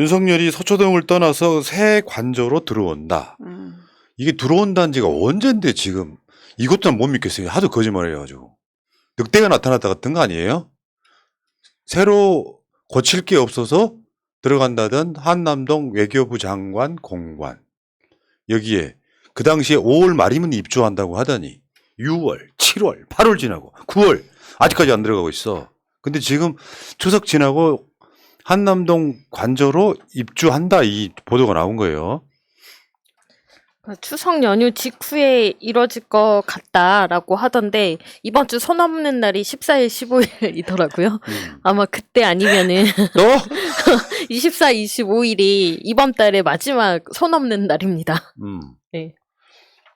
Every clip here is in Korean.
윤석열이 서초동을 떠나서 새 관저로 들어온다. 이게 들어온다는 지가 언젠데 지금. 이것도 못 믿겠어요. 하도 거짓말을 해가지고. 늑대가 나타났다 같은 거 아니에요? 새로 고칠 게 없어서 들어간다던 한남동 외교부 장관 공관. 여기에 그 당시에 5월 말이면 입주한다고 하더니 6월, 7월, 8월 지나고 9월 아직까지 안 들어가고 있어. 근데 지금 추석 지나고 한남동 관저로 입주한다 이 보도가 나온 거예요. 추석 연휴 직후에 이뤄질 것 같다라고 하던데 이번 주 손 없는 날이 14일, 15일이더라고요. 아마 그때 아니면은 또? 24, 25일이 이번 달의 마지막 손 없는 날입니다. 네.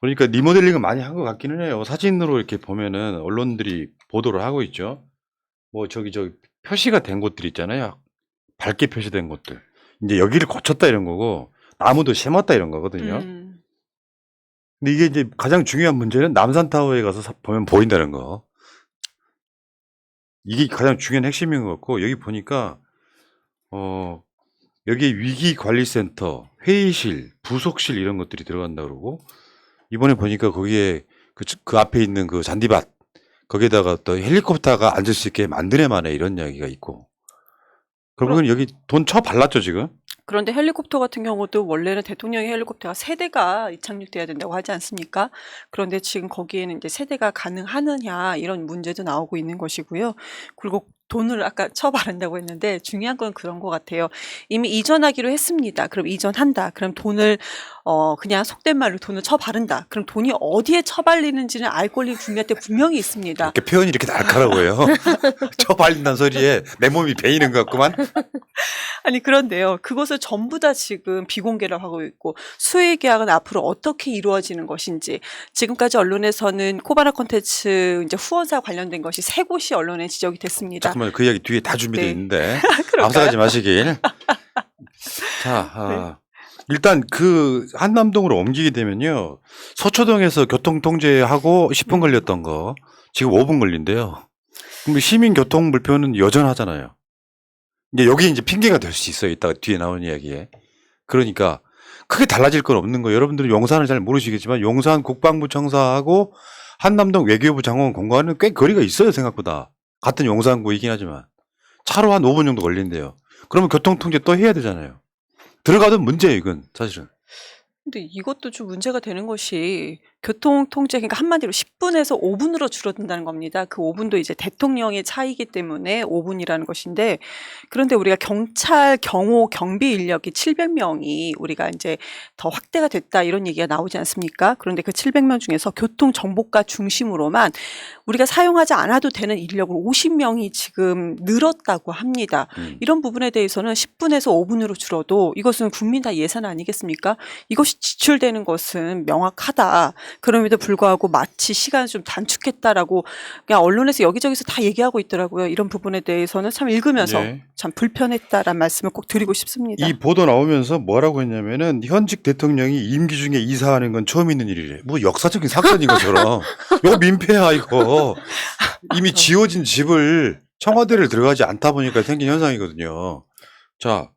그러니까 리모델링을 많이 한 것 같기는 해요. 사진으로 이렇게 보면은 언론들이 보도를 하고 있죠. 뭐 저기 표시가 된 곳들 있잖아요. 밝게 표시된 곳들. 이제 여기를 고쳤다 이런 거고 나무도 심었다 이런 거거든요. 근데 이게 이제 가장 중요한 문제는 남산타워에 가서 보면 보인다는 거. 이게 가장 중요한 핵심인 것 같고 여기 보니까 여기에 위기관리센터, 회의실, 부속실 이런 것들이 들어간다 그러고 이번에 보니까 거기에 그 앞에 있는 그 잔디밭 거기에다가 또 헬리콥터가 앉을 수 있게 만드네만에 이런 이야기가 있고 결국은 여기 돈 발랐죠 지금. 그런데 헬리콥터 같은 경우도 원래는 대통령의 헬리콥터가 세대가 이착륙돼야 된다고 하지 않습니까? 그런데 지금 거기에는 이제 세대가 가능하느냐 이런 문제도 나오고 있는 것이고요. 그리고 돈을 아까 처바른다고 했는데 중요한 건 그런 것 같아요. 이미 이전하기로 했습니다. 그럼 이전한다. 그럼 돈을 그냥 속된 말로 돈을 처바른다. 그럼 돈이 어디에 처발리는지는 알 권리 국민한테 분명히 있습니다. 이렇게 표현이 이렇게 날카로워요. 처발린다는 소리에 내 몸이 베이는 것 같구만. 아니 그런데요. 그것을 전부 다 지금 비공개를 하고 있고 수의 계약은 앞으로 어떻게 이루어지는 것인지 지금까지 언론에서는 코바나 콘텐츠 이제 후원사 관련된 것이 3곳이 언론에 지적이 됐습니다. 잠깐만요. 그 이야기 뒤에 다 준비되어 네. 있는데 그런가요? 앞서가지 마시길. 자, 일단 그 한남동으로 옮기게 되면요. 서초동에서 교통통제하고 10분 걸렸던 거 지금 5분 걸린대요. 그럼 시민 교통 불편은 여전하잖아요. 이제 여기 이제 핑계가 될 수 있어요. 이따가 뒤에 나오는 이야기에. 그러니까 크게 달라질 건 없는 거예요. 여러분들은 용산을 잘 모르시겠지만 용산 국방부 청사하고 한남동 외교부 장관 공관은 꽤 거리가 있어요. 생각보다. 같은 용산구이긴 하지만 차로 한 5분 정도 걸린대요. 그러면 교통통제 또 해야 되잖아요. 들어가도 문제예요. 이건 사실은. 근데 이것도 좀 문제가 되는 것이 교통통제, 그러니까 한마디로 10분에서 5분으로 줄어든다는 겁니다. 그 5분도 이제 대통령의 차이기 때문에 5분이라는 것인데, 그런데 우리가 경찰, 경호, 경비 인력이 700명이 우리가 이제 더 확대가 됐다 이런 얘기가 나오지 않습니까? 그런데 그 700명 중에서 교통정보과 중심으로만 우리가 사용하지 않아도 되는 인력을 50명이 지금 늘었다고 합니다. 이런 부분에 대해서는 10분에서 5분으로 줄어도 이것은 국민 다 예산 아니겠습니까? 이것이 지출되는 것은 명확하다. 그럼에도 불구하고 마치 시간을 좀 단축했다라고 그냥 언론에서 여기저기서 다 얘기하고 있더라고요. 이런 부분에 대해서는 참 읽으면서 참 불편했다라는 말씀을 꼭 드리고 싶습니다. 이 보도 나오면서 뭐라고 했냐면은 현직 대통령이 임기 중에 이사하는 건 처음 있는 일이래. 뭐 역사적인 사건인 것처럼. 이거 민폐야 이거. 이미 지어진 집을 청와대를 들어가지 않다 보니까 생긴 현상이거든요. 자,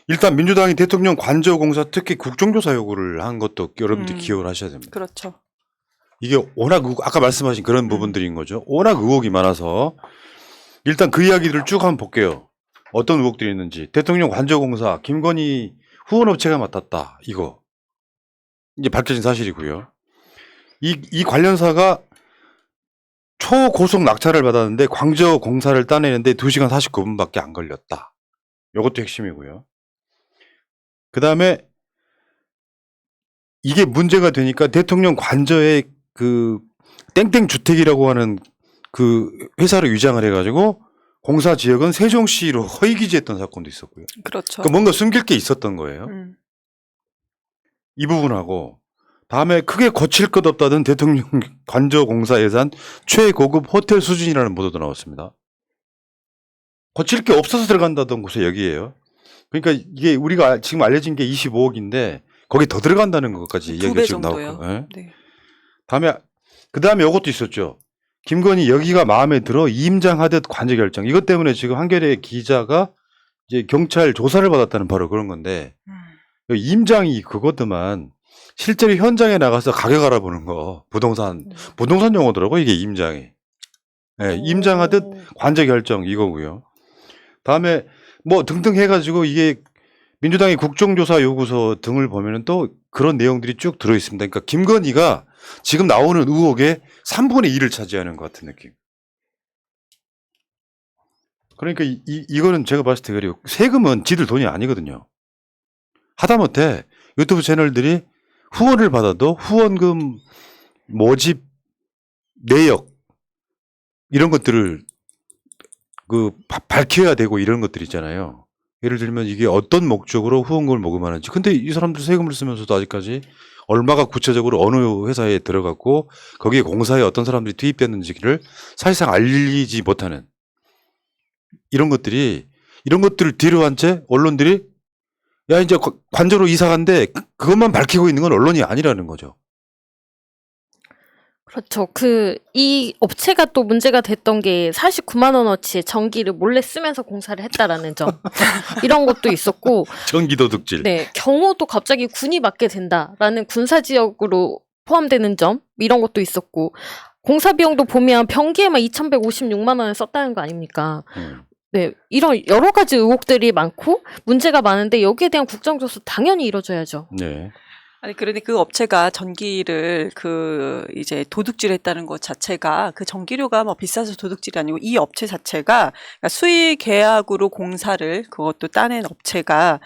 일단 민주당이 대통령 관저공사 특히 국정조사 요구를 한 것도 여러분들이 기억을 하셔야 됩니다. 그렇죠. 이게 워낙 아까 말씀하신 그런 부분들인 거죠. 워낙 의혹이 많아서 일단 그 이야기들을 쭉 한번 볼게요. 어떤 의혹들이 있는지. 대통령 관저공사 김건희 후원업체가 맡았다. 이거 이제 밝혀진 사실이고요. 이 관련사가 초고속 낙찰을 받았는데 관저공사를 따내는데 2시간 49분밖에 안 걸렸다. 이것도 핵심이고요. 그 다음에 이게 문제가 되니까 대통령 관저에 그 땡땡 주택이라고 하는 그 회사를 위장을 해가지고 공사 지역은 세종시로 허위 기재했던 사건도 있었고요. 그렇죠. 그러니까 뭔가 숨길 게 있었던 거예요. 이 부분하고 다음에 크게 거칠 것 없다던 대통령 관저 공사 예산 최고급 호텔 수준이라는 보도도 나왔습니다. 거칠 게 없어서 들어간다던 곳에 여기에요. 그러니까 이게 우리가 지금 알려진 게 25억인데 거기 더 들어간다는 것까지 이야기가 지금 나왔고. 네. 네. 그 다음에 이것도 있었죠. 김건희 여기가 마음에 들어 임장하듯 관저 결정. 이것 때문에 지금 한겨레 기자가 이제 경찰 조사를 받았다는 바로 그런 건데 임장이 그거더만 실제로 현장에 나가서 가격 알아보는 거 부동산 용어더라고 이게 임장이. 네, 임장하듯 관제 결정 이거고요. 다음에 뭐 등등 해가지고 이게 민주당의 국정조사 요구서 등을 보면은 또 그런 내용들이 쭉 들어 있습니다. 그러니까 김건희가 지금 나오는 의혹의 3분의 1을 차지하는 것 같은 느낌. 그러니까 이거는 제가 봤을 때 그래요. 세금은 지들 돈이 아니거든요. 하다못해 유튜브 채널들이 후원을 받아도 후원금 모집 내역 이런 것들을 밝혀야 되고 이런 것들 있잖아요. 예를 들면 이게 어떤 목적으로 후원금을 모금하는지. 근데 이 사람들 세금을 쓰면서도 아직까지 얼마가 구체적으로 어느 회사에 들어갔고 거기에 공사에 어떤 사람들이 투입됐는지를 사실상 알리지 못하는 이런 것들을 뒤로 한 채 언론들이 야 이제 관저로 이사 간데 그것만 밝히고 있는 건 언론이 아니라는 거죠. 그렇죠. 이 업체가 또 문제가 됐던 게 49만 원어치의 전기를 몰래 쓰면서 공사를 했다라는 점. 이런 것도 있었고. 전기 도둑질. 네. 경호도 갑자기 군이 맡게 된다라는 군사 지역으로 포함되는 점. 이런 것도 있었고. 공사 비용도 보면 변기에만 2,156만 원을 썼다는 거 아닙니까? 네. 이런 여러 가지 의혹들이 많고 문제가 많은데 여기에 대한 국정조사 당연히 이뤄져야죠. 네. 아니, 그런데 그 업체가 전기를 이제 도둑질했다는 것 자체가 그 전기료가 뭐 비싸서 도둑질이 아니고 이 업체 자체가 그러니까 수의 계약으로 공사를 그것도 따낸 업체가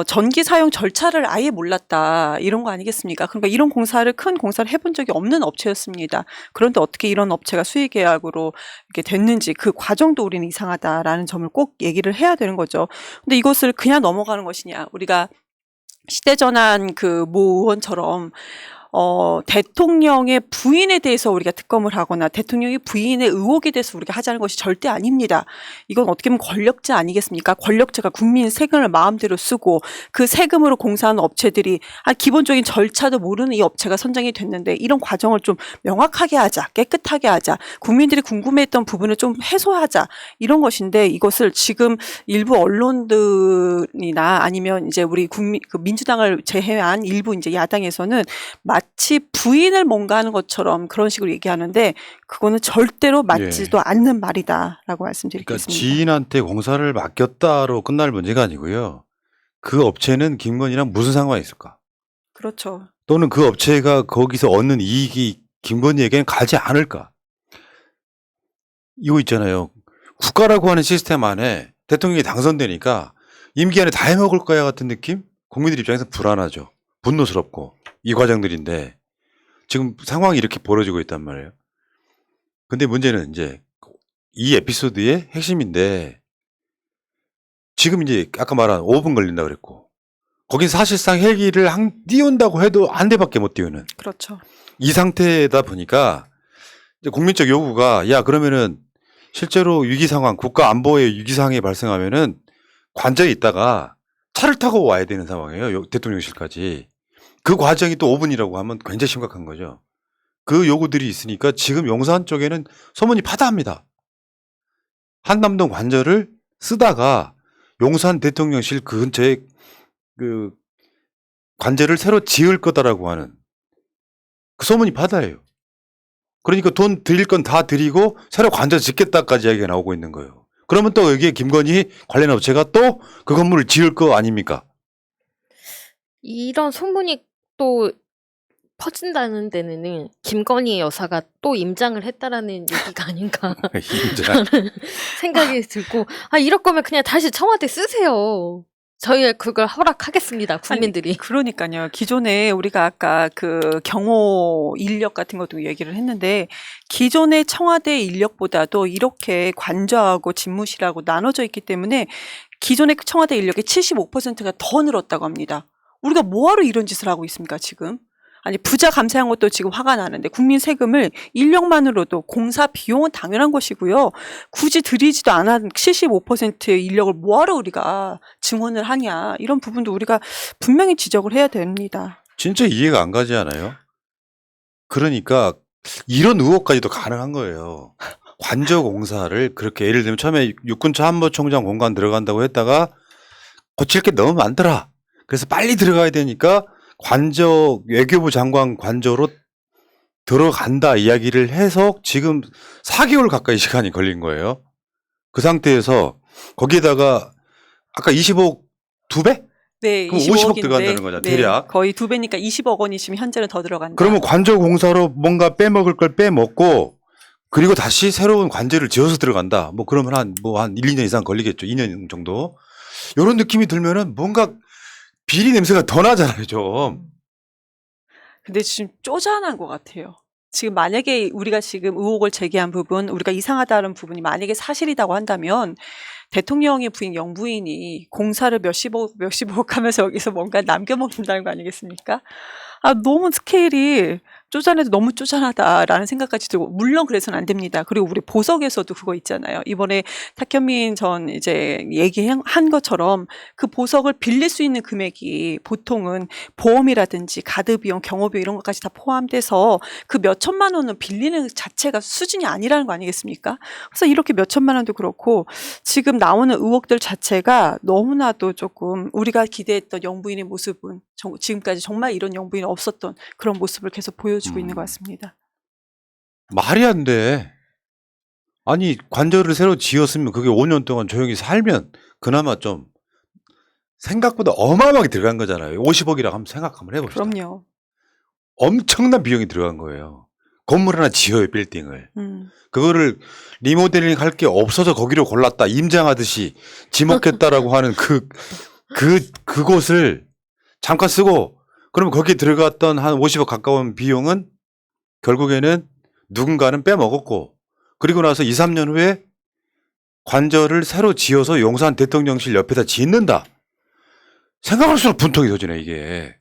전기 사용 절차를 아예 몰랐다. 이런 거 아니겠습니까? 그러니까 이런 큰 공사를 해본 적이 없는 업체였습니다. 그런데 어떻게 이런 업체가 수의 계약으로 이렇게 됐는지 그 과정도 우리는 이상하다라는 점을 꼭 얘기를 해야 되는 거죠. 근데 이것을 그냥 넘어가는 것이냐. 우리가 시대전환 모 의원처럼 대통령의 부인에 대해서 우리가 특검을 하거나 대통령의 부인의 의혹에 대해서 우리가 하자는 것이 절대 아닙니다. 이건 어떻게 보면 권력자 아니겠습니까? 권력자가 국민 세금을 마음대로 쓰고 그 세금으로 공사하는 업체들이 기본적인 절차도 모르는 이 업체가 선정이 됐는데 이런 과정을 좀 명확하게 하자, 깨끗하게 하자, 국민들이 궁금해했던 부분을 좀 해소하자 이런 것인데 이것을 지금 일부 언론들이나 아니면 이제 우리 민주당을 제외한 일부 이제 야당에서는 마치 부인을 뭔가 하는 것처럼 그런 식으로 얘기하는데 그거는 절대로 맞지도 않는 말이다라고 말씀드리겠습니다. 그러니까 지인한테 공사를 맡겼다로 끝날 문제가 아니고요. 그 업체는 김건희랑 무슨 상관이 있을까? 그렇죠. 또는 그 업체가 거기서 얻는 이익이 김건희에게는 가지 않을까? 이거 있잖아요. 국가라고 하는 시스템 안에 대통령이 당선되니까 임기 안에 다 해먹을 거야 같은 느낌? 국민들 입장에서 불안하죠. 분노스럽고. 이 과정들인데 지금 상황이 이렇게 벌어지고 있단 말이에요. 근데 문제는 이제 이 에피소드의 핵심인데 지금 이제 아까 말한 5분 걸린다고 그랬고 거긴 사실상 헬기를 띄운다고 해도 한 대밖에 못 띄우는 그렇죠. 이 상태다 보니까 이제 국민적 요구가 야 그러면은 실제로 위기 상황 국가 안보의 위기 상황이 발생하면은 관저에 있다가 차를 타고 와야 되는 상황이에요. 대통령실까지. 그 과정이 또 5분이라고 하면 굉장히 심각한 거죠. 그 요구들이 있으니까 지금 용산 쪽에는 소문이 파다합니다. 한남동 관저를 쓰다가 용산 대통령실 그 근처에 그 관저를 새로 지을 거다라고 하는 그 소문이 파다해요. 그러니까 돈 드릴 건 다 드리고 새로 관저 짓겠다까지 이야기가 나오고 있는 거예요. 그러면 또 여기에 김건희 관련 업체가 또 그 건물을 지을 거 아닙니까? 이런 소문이 또 퍼진다는 데는 김건희 여사가 또 임장을 했다라는 얘기가 아닌가 하는 생각이 들고 이럴 거면 그냥 다시 청와대 쓰세요. 저희가 그걸 허락하겠습니다. 국민들이. 아니, 그러니까요. 기존에 우리가 아까 그 경호 인력 같은 것도 얘기를 했는데 기존의 청와대 인력보다도 이렇게 관저하고 집무실하고 나눠져 있기 때문에 기존의 청와대 인력의 75%가 더 늘었다고 합니다. 우리가 뭐하러 이런 짓을 하고 있습니까, 지금? 아니, 부자 감세한 것도 지금 화가 나는데 국민 세금을 인력만으로도 공사 비용은 당연한 것이고요. 굳이 들이지도 않은 75%의 인력을 뭐하러 우리가 증원을 하냐. 이런 부분도 우리가 분명히 지적을 해야 됩니다. 진짜 이해가 안 가지 않아요? 그러니까 이런 의혹까지도 가능한 거예요. 관저 공사를 그렇게 예를 들면 처음에 육군참모총장 공간 들어간다고 했다가 고칠 게 너무 많더라. 그래서 빨리 들어가야 되니까 관저 외교부 장관 관저로 들어간다 이야기를 해서 지금 4개월 가까이 시간이 걸린 거예요. 그 상태에서 거기에다가 아까 20억 2배? 네, 그럼 50억 25억인데 들어간다는 거죠, 대략. 거의 2배니까 20억 원이 지금 현재는 더 들어간다. 그러면 관저 공사로 뭔가 빼먹을 걸 빼먹고 그리고 다시 새로운 관저를 지어서 들어간다. 뭐 그러면 한 1, 2년 이상 걸리겠죠. 2년 정도. 이런 느낌이 들면은 뭔가 비리 냄새가 더 나잖아요, 좀. 근데 지금 쪼잔한 것 같아요. 지금 만약에 우리가 지금 의혹을 제기한 부분, 우리가 이상하다는 부분이 만약에 사실이라고 한다면 대통령의 부인 영부인이 공사를 몇십억 하면서 여기서 뭔가 남겨먹는다는 거 아니겠습니까? 너무 스케일이 쪼잔해도 너무 쪼잔하다라는 생각까지 들고, 물론 그래서는 안 됩니다. 그리고 우리 보석에서도 그거 있잖아요. 이번에 탁현민 전 이제 얘기한 것처럼 그 보석을 빌릴 수 있는 금액이 보통은 보험이라든지 가드 비용, 경호 비용 이런 것까지 다 포함돼서 그 몇 천만 원은 빌리는 자체가 수준이 아니라는 거 아니겠습니까? 그래서 이렇게 몇 천만 원도 그렇고 지금 나오는 의혹들 자체가 너무나도 조금 우리가 기대했던 영부인의 모습은 지금까지 정말 이런 영부인이 없었던 그런 모습을 계속 보여주고 있는 것 같습니다. 말이 안 돼. 아니 관저를 새로 지었으면 그게 5년 동안 조용히 살면 그나마 좀 생각보다 어마어마하게 들어간 거잖아요. 50억이라고 한번 생각 한번 해봅시다. 그럼요. 엄청난 비용이 들어간 거예요. 건물 하나 지어요, 빌딩을. 음. 그거를 리모델링 할 게 없어서 거기로 골랐다. 임장하듯이 지목했다라고 하는 그곳을 잠깐 쓰고 그럼 거기에 들어갔던 한 50억 가까운 비용은 결국에는 누군가는 빼먹었고 그리고 나서 2, 3년 후에 관저를 새로 지어서 용산 대통령실 옆에다 짓는다. 생각할수록 분통이 터지네, 이게.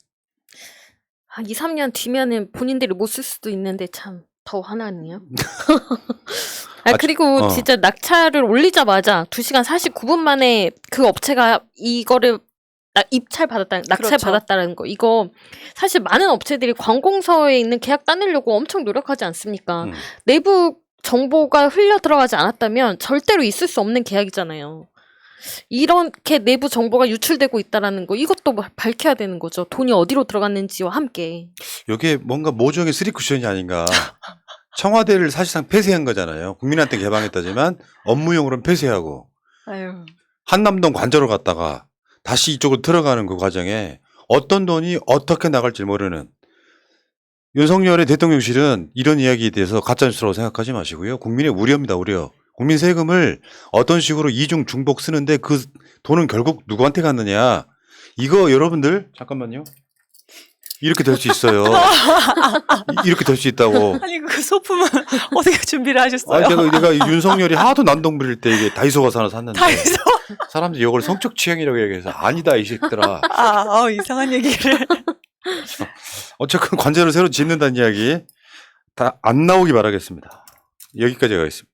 한 2, 3년 뒤면은 본인들이 못 쓸 수도 있는데 참 더 화나네요. 그리고 진짜 낙찰을 올리자마자 2시간 49분 만에 그 업체가 이거를 낙찰 그렇죠. 받았다는 거. 이거 사실 많은 업체들이 관공서에 있는 계약 따내려고 엄청 노력하지 않습니까? 내부 정보가 흘려 들어가지 않았다면 절대로 있을 수 없는 계약이잖아요. 이렇게 내부 정보가 유출되고 있다라는 거 이것도 밝혀야 되는 거죠. 돈이 어디로 들어갔는지와 함께. 이게 뭔가 모종의 쓰리쿠션이 아닌가. 청와대를 사실상 폐쇄한 거잖아요. 국민한테 개방했다지만 업무용으로는 폐쇄하고 아유. 한남동 관저로 갔다가 다시 이쪽으로 들어가는 그 과정에 어떤 돈이 어떻게 나갈지 모르는 윤석열의 대통령실은 이런 이야기에 대해서 가짜뉴스라고 생각하지 마시고요. 국민의 우려입니다. 우려. 국민 세금을 어떤 식으로 이중 중복 쓰는데 그 돈은 결국 누구한테 갔느냐. 이거 여러분들 잠깐만요. 이렇게 될 수 있어요. 이렇게 될 수 있다고. 아니 그 소품은 어떻게 준비를 하셨어요? 내가 윤석열이 하도 난동 부릴 때 이게 다이소 가서 하나 샀는데 다이소? 사람들이 이걸 성적 취향이라고 얘기해서 아니다 이 새끼들아. 이상한 얘기를. 어쨌든 관제를 새로 짓는다는 이야기 다 안 나오기 바라겠습니다. 여기까지 하겠습니다.